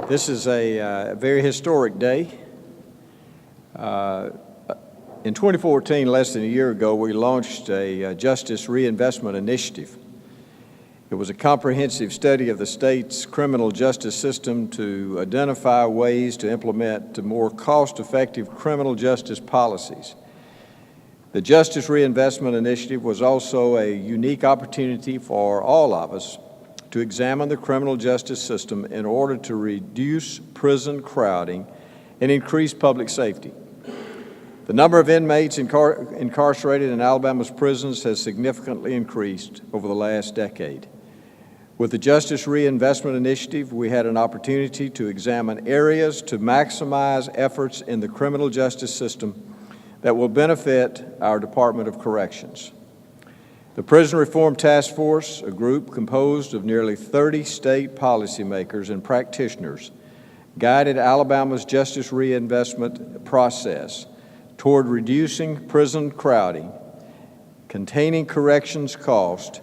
This is a very historic day. In 2014, less than a year ago, we launched a Justice Reinvestment Initiative. It was a comprehensive study of the state's criminal justice system to identify ways to implement more cost-effective criminal justice policies. The Justice Reinvestment Initiative was also a unique opportunity for all of us to examine the criminal justice system in order to reduce prison crowding and increase public safety. The number of inmates incarcerated in Alabama's prisons has significantly increased over the last decade. With the Justice Reinvestment Initiative, we had an opportunity to examine areas to maximize efforts in the criminal justice system that will benefit our Department of Corrections. The Prison Reform Task Force, a group composed of nearly 30 state policymakers and practitioners, guided Alabama's justice reinvestment process toward reducing prison crowding, containing corrections cost,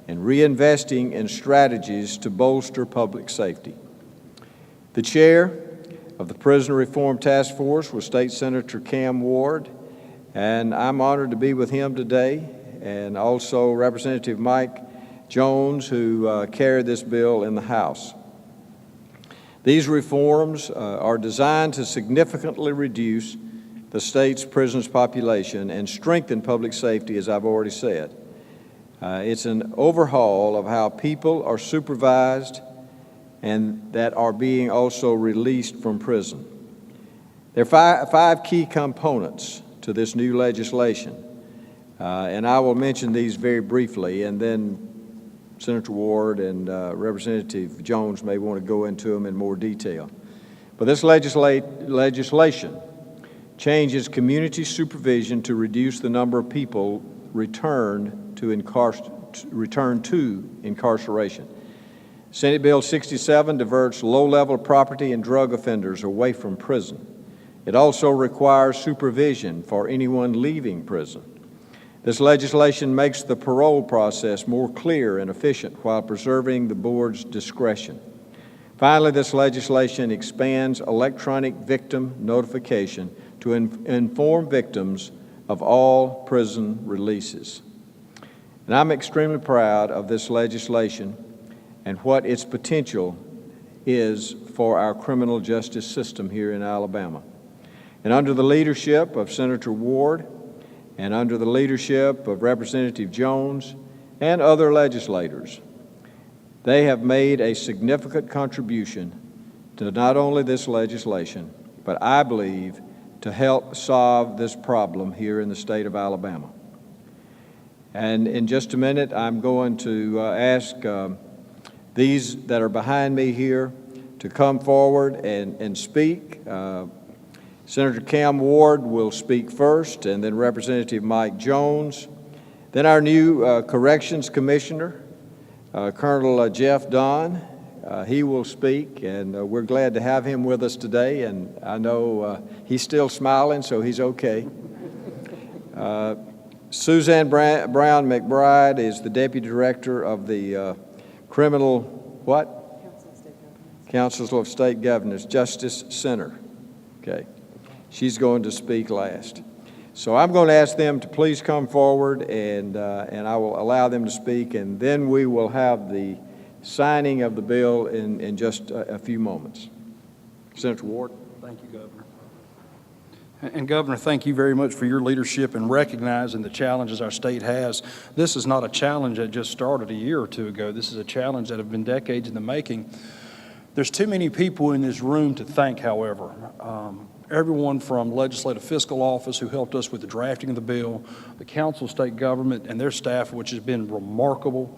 and reinvesting in strategies to bolster public safety. The chair of the Prison Reform Task Force was State Senator Cam Ward, and I'm honored to be with him today, and also Representative Mike Jones, who carried this bill in the House. These reforms are designed to significantly reduce the state's prisons population and strengthen public safety, as I've already said. It's an overhaul of how people are supervised and that are being also released from prison. There are five key components to this new legislation, and I will mention these very briefly, and then Senator Ward and Representative Jones may want to go into them in more detail. But this legislation changes community supervision to reduce the number of people returned to incarceration. Senate Bill 67 diverts low-level property and drug offenders away from prison. It also requires supervision for anyone leaving prison. This legislation makes the parole process more clear and efficient while preserving the board's discretion. Finally, this legislation expands electronic victim notification to inform victims of all prison releases. And I'm extremely proud of this legislation and what its potential is for our criminal justice system here in Alabama. And under the leadership of Senator Ward and under the leadership of Representative Jones and other legislators, they have made a significant contribution to not only this legislation, but I believe to help solve this problem here in the state of Alabama. And in just a minute, I'm going to ask these that are behind me here to come forward and speak. Senator Cam Ward will speak first, and then Representative Mike Jones. Then our new Corrections Commissioner, Colonel Jeff Don. He will speak, and we're glad to have him with us today, and I know he's still smiling, so he's okay. Suzanne Brown McBride is the Deputy Director of the Criminal, Council of State Governors Justice Center. Okay, she's going to speak last. So I'm going to ask them to please come forward, and I will allow them to speak, and then we will have the signing of the bill in just a few moments. Senator Ward. Thank you, Governor. And Governor, thank you very much for your leadership in recognizing the challenges our state has. This is not a challenge that just started a year or two ago. This is a challenge that have been decades in the making. There's too many people in this room to thank, however. Everyone from Legislative Fiscal Office who helped us with the drafting of the bill, the Council of State Government and their staff, which has been remarkable,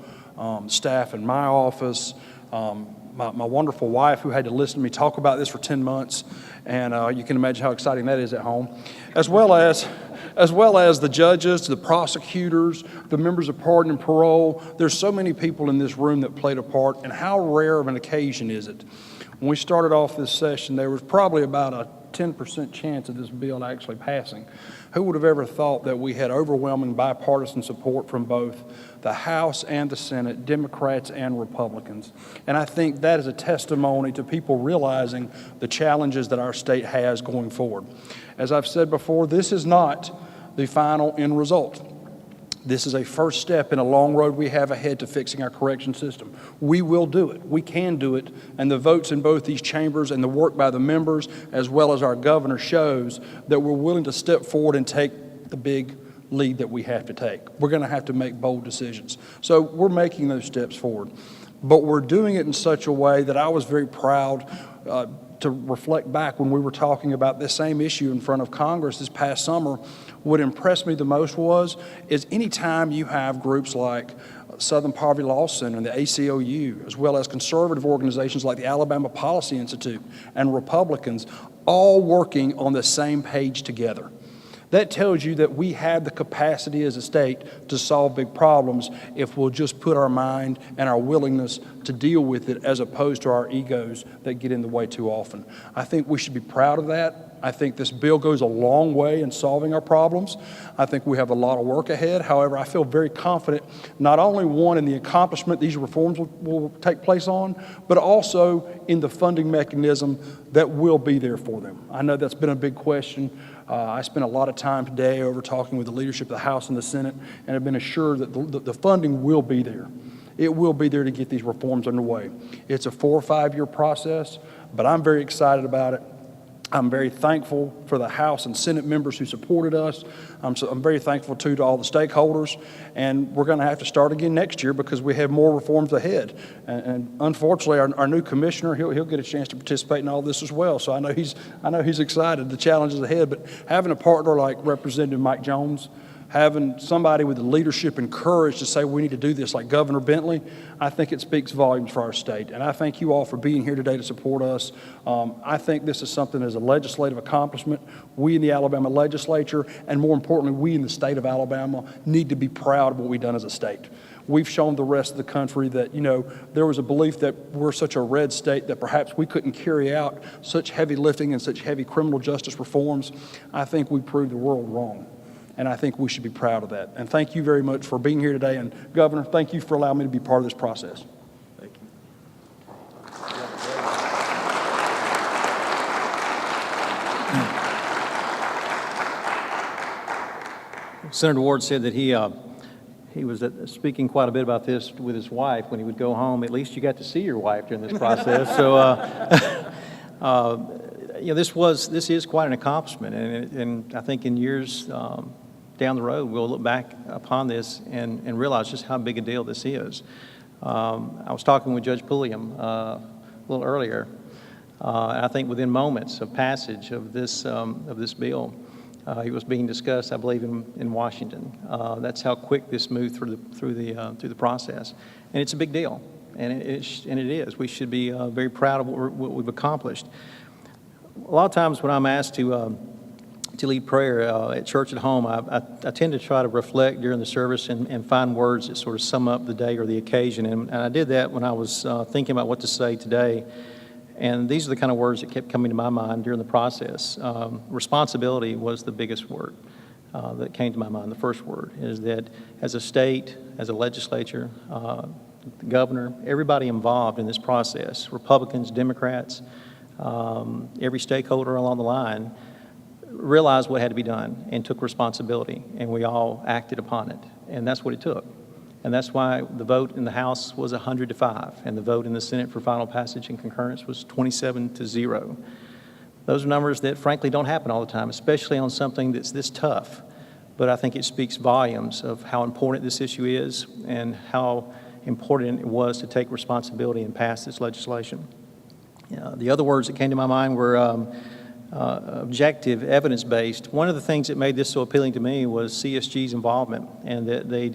staff in my office, my wonderful wife who had to listen to me talk about this for 10 months, and you can imagine how exciting that is at home, as well as the judges, the prosecutors, the members of pardon and parole. There's so many people in this room that played a part, and how rare of an occasion is it? When we started off this session, there was probably about a 10% chance of this bill actually passing. Who would have ever thought that we had overwhelming bipartisan support from both the House and the Senate, Democrats and Republicans? And I think that is a testimony to people realizing the challenges that our state has going forward. As I've said before, this is not the final end result. This is a first step in a long road we have ahead to fixing our correction system. We will do it. We can do it. And the votes in both these chambers and the work by the members, as well as our governor, shows that we're willing to step forward and take the big lead that we have to take. We're going to have to make bold decisions. So we're making those steps forward. But we're doing it in such a way that I was very proud to reflect back when we were talking about this same issue in front of Congress this past summer. What impressed me the most is anytime you have groups like Southern Poverty Law Center and the ACLU, as well as conservative organizations like the Alabama Policy Institute and Republicans, all working on the same page together. That tells you that we have the capacity as a state to solve big problems if we'll just put our mind and our willingness to deal with it as opposed to our egos that get in the way too often. I think we should be proud of that. I think this bill goes a long way in solving our problems. I think we have a lot of work ahead. However, I feel very confident, not only one in the accomplishment these reforms will take place on, but also in the funding mechanism that will be there for them. I know that's been a big question. I spent a lot of time today over talking with the leadership of the House and the Senate, and have been assured that the funding will be there. It will be there to get these reforms underway. It's a 4 or 5 year process, but I'm very excited about it. I'm very thankful for the House and Senate members who supported us. I'm very thankful, too, to all the stakeholders. And we're going to have to start again next year because we have more reforms ahead. And unfortunately, our new commissioner, he'll get a chance to participate in all this as well. So I know he's excited, the challenges ahead. But having a partner like Representative Mike Jones, having somebody with the leadership and courage to say we need to do this like Governor Bentley, I think it speaks volumes for our state. And I thank you all for being here today to support us. I think this is something as a legislative accomplishment. We in the Alabama legislature, and more importantly, we in the state of Alabama, need to be proud of what we've done as a state. We've shown the rest of the country that, there was a belief that we're such a red state that perhaps we couldn't carry out such heavy lifting and such heavy criminal justice reforms. I think we proved the world wrong. And I think we should be proud of that. And thank you very much for being here today. And Governor, thank you for allowing me to be part of this process. Thank you. Senator Ward said that he was speaking quite a bit about this with his wife when he would go home. At least you got to see your wife during this process. So, this is quite an accomplishment, and I think in years down the road we'll look back upon this and realize just how big a deal this is. I was talking with Judge Pulliam a little earlier, and I think within moments of passage of this bill, he was being discussed, I believe, in Washington. That's how quick this moved through the process, and it's a big deal, and it is. We should be very proud of what we've accomplished. A lot of times when I'm asked to lead prayer at church at home, I tend to try to reflect during the service and find words that sort of sum up the day or the occasion. And I did that when I was thinking about what to say today. And these are the kind of words that kept coming to my mind during the process. Responsibility was the biggest word that came to my mind. The first word is that as a state, as a legislature, the governor, everybody involved in this process, Republicans, Democrats, every stakeholder along the line, realized what had to be done and took responsibility, and we all acted upon it. And that's what it took. And that's why the vote in the House was 100-5, and the vote in the Senate for final passage and concurrence was 27-0. Those are numbers that frankly don't happen all the time, especially on something that's this tough. But I think it speaks volumes of how important this issue is and how important it was to take responsibility and pass this legislation. The other words that came to my mind were objective, evidence-based. One of the things that made this so appealing to me was CSG's involvement, and that they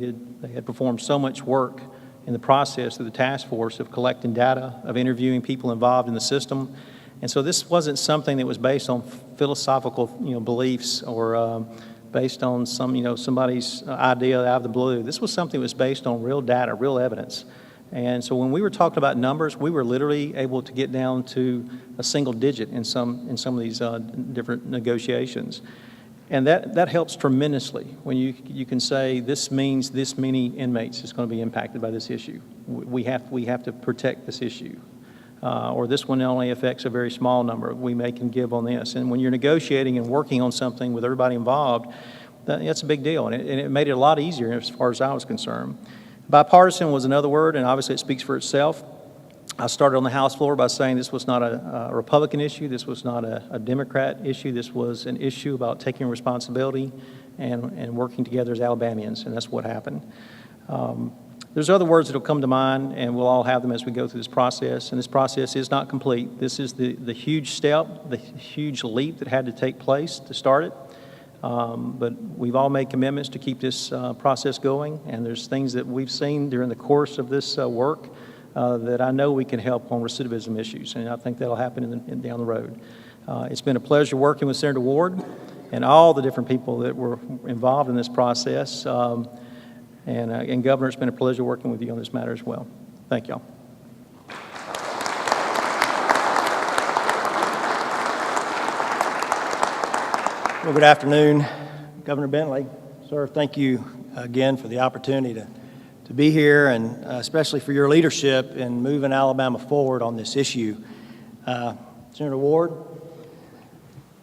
had performed so much work in the process through the task force of collecting data, of interviewing people involved in the system. And so this wasn't something that was based on philosophical, beliefs or based on somebody's idea out of the blue. This was something that was based on real data, real evidence. And so when we were talking about numbers, we were literally able to get down to a single digit in some of these different negotiations. And that helps tremendously when you can say this means this many inmates is going to be impacted by this issue. We have to protect this issue. Or this one only affects a very small number. We can give on this. And when you're negotiating and working on something with everybody involved, that's a big deal. And it made it a lot easier as far as I was concerned. Bipartisan was another word, and obviously it speaks for itself. I started on the House floor by saying this was not a Republican issue. This was not a Democrat issue. This was an issue about taking responsibility and working together as Alabamians, and that's what happened. There's other words that will come to mind, and we'll all have them as we go through this process. And this process is not complete. This is the huge step, the huge leap that had to take place to start it. But we've all made commitments to keep this process going, and there's things that we've seen during the course of this work that I know we can help on recidivism issues, and I think that'll happen down the road. It's been a pleasure working with Senator Ward and all the different people that were involved in this process. And Governor, it's been a pleasure working with you on this matter as well. Thank y'all. Well, good afternoon, Governor Bentley. Sir, thank you again for the opportunity to be here, and especially for your leadership in moving Alabama forward on this issue. Senator Ward,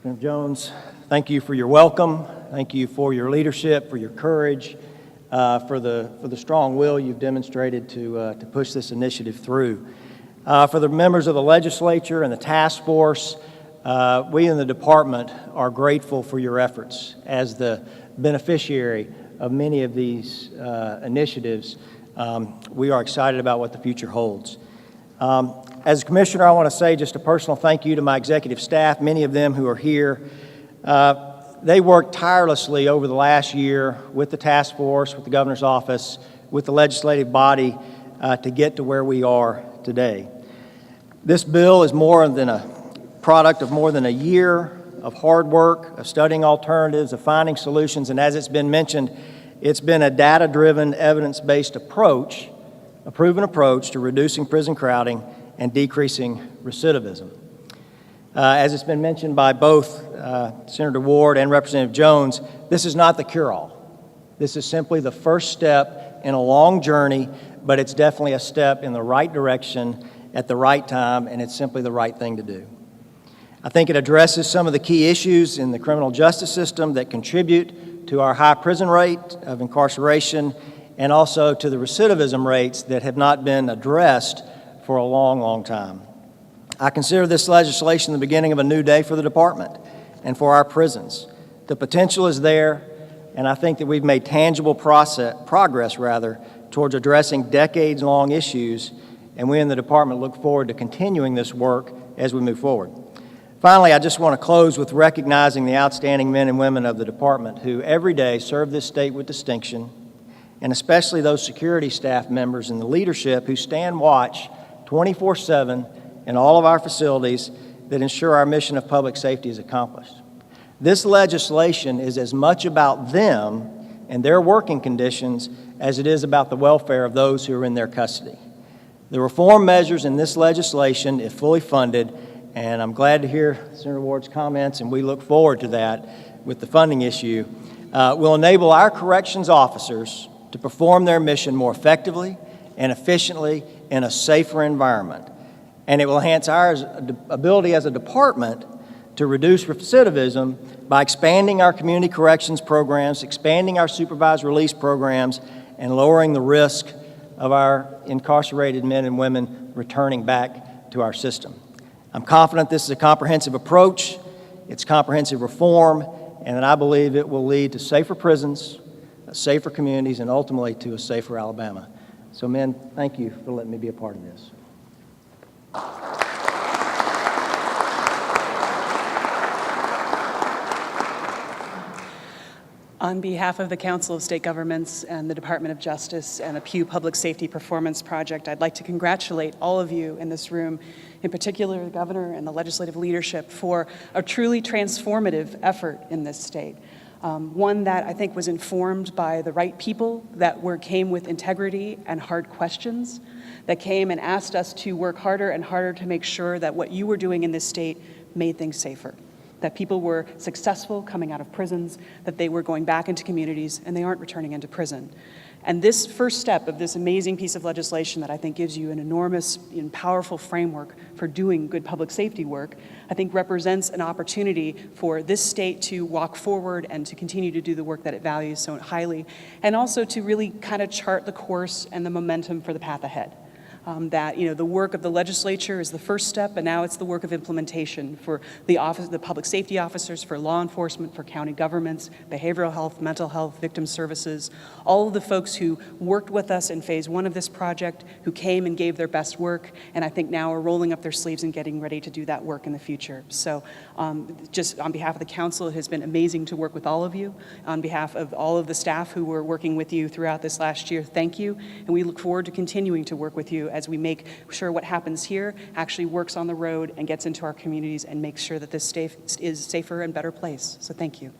Senator Jones, thank you for your welcome. Thank you for your leadership, for your courage, for the strong will you've demonstrated to push this initiative through. For the members of the legislature and the task force, we in the department are grateful for your efforts as the beneficiary of many of these initiatives. We are excited about what the future holds. As a commissioner, I want to say just a personal thank you to my executive staff, many of them who are here. They worked tirelessly over the last year with the task force, with the governor's office, with the legislative body to get to where we are today. This bill is more than a product of more than a year of hard work, of studying alternatives, of finding solutions, and as it's been mentioned, it's been a data-driven, evidence-based approach, a proven approach to reducing prison crowding and decreasing recidivism. As it's been mentioned by both Senator Ward and Representative Jones, this is not the cure-all. This is simply the first step in a long journey, but it's definitely a step in the right direction at the right time, and it's simply the right thing to do. I think it addresses some of the key issues in the criminal justice system that contribute to our high prison rate of incarceration and also to the recidivism rates that have not been addressed for a long, long time. I consider this legislation the beginning of a new day for the department and for our prisons. The potential is there, and I think that we've made tangible progress towards addressing decades-long issues, and we in the department look forward to continuing this work as we move forward. Finally, I just want to close with recognizing the outstanding men and women of the department who every day serve this state with distinction, and especially those security staff members and the leadership who stand watch 24/7 in all of our facilities that ensure our mission of public safety is accomplished. This legislation is as much about them and their working conditions as it is about the welfare of those who are in their custody. The reform measures in this legislation, if fully funded, and I'm glad to hear Senator Ward's comments, and we look forward to that with the funding issue, will enable our corrections officers to perform their mission more effectively and efficiently in a safer environment. And it will enhance our ability as a department to reduce recidivism by expanding our community corrections programs, expanding our supervised release programs, and lowering the risk of our incarcerated men and women returning back to our system. I'm confident this is a comprehensive approach, it's comprehensive reform, and that I believe it will lead to safer prisons, safer communities, and ultimately to a safer Alabama. So, men, thank you for letting me be a part of this. On behalf of the Council of State Governments and the Department of Justice and the Pew Public Safety Performance Project, I'd like to congratulate all of you in this room, in particular the Governor and the legislative leadership, for a truly transformative effort in this state. One that I think was informed by the right people that came with integrity and hard questions, that came and asked us to work harder and harder to make sure that what you were doing in this state made things safer, that people were successful coming out of prisons, that they were going back into communities, and they aren't returning into prison. And this first step of this amazing piece of legislation that I think gives you an enormous and powerful framework for doing good public safety work, I think represents an opportunity for this state to walk forward and to continue to do the work that it values so highly, and also to really kind of chart the course and the momentum for the path ahead. That the work of the legislature is the first step, and now it's the work of implementation for the public safety officers, for law enforcement, for county governments, behavioral health, mental health, victim services, all of the folks who worked with us in phase 1 of this project, who came and gave their best work, and I think now are rolling up their sleeves and getting ready to do that work in the future. So just on behalf of the council, it has been amazing to work with all of you. On behalf of all of the staff who were working with you throughout this last year, thank you, and we look forward to continuing to work with you as we make sure what happens here actually works on the road and gets into our communities and makes sure that this state is a safer and better place. So thank you.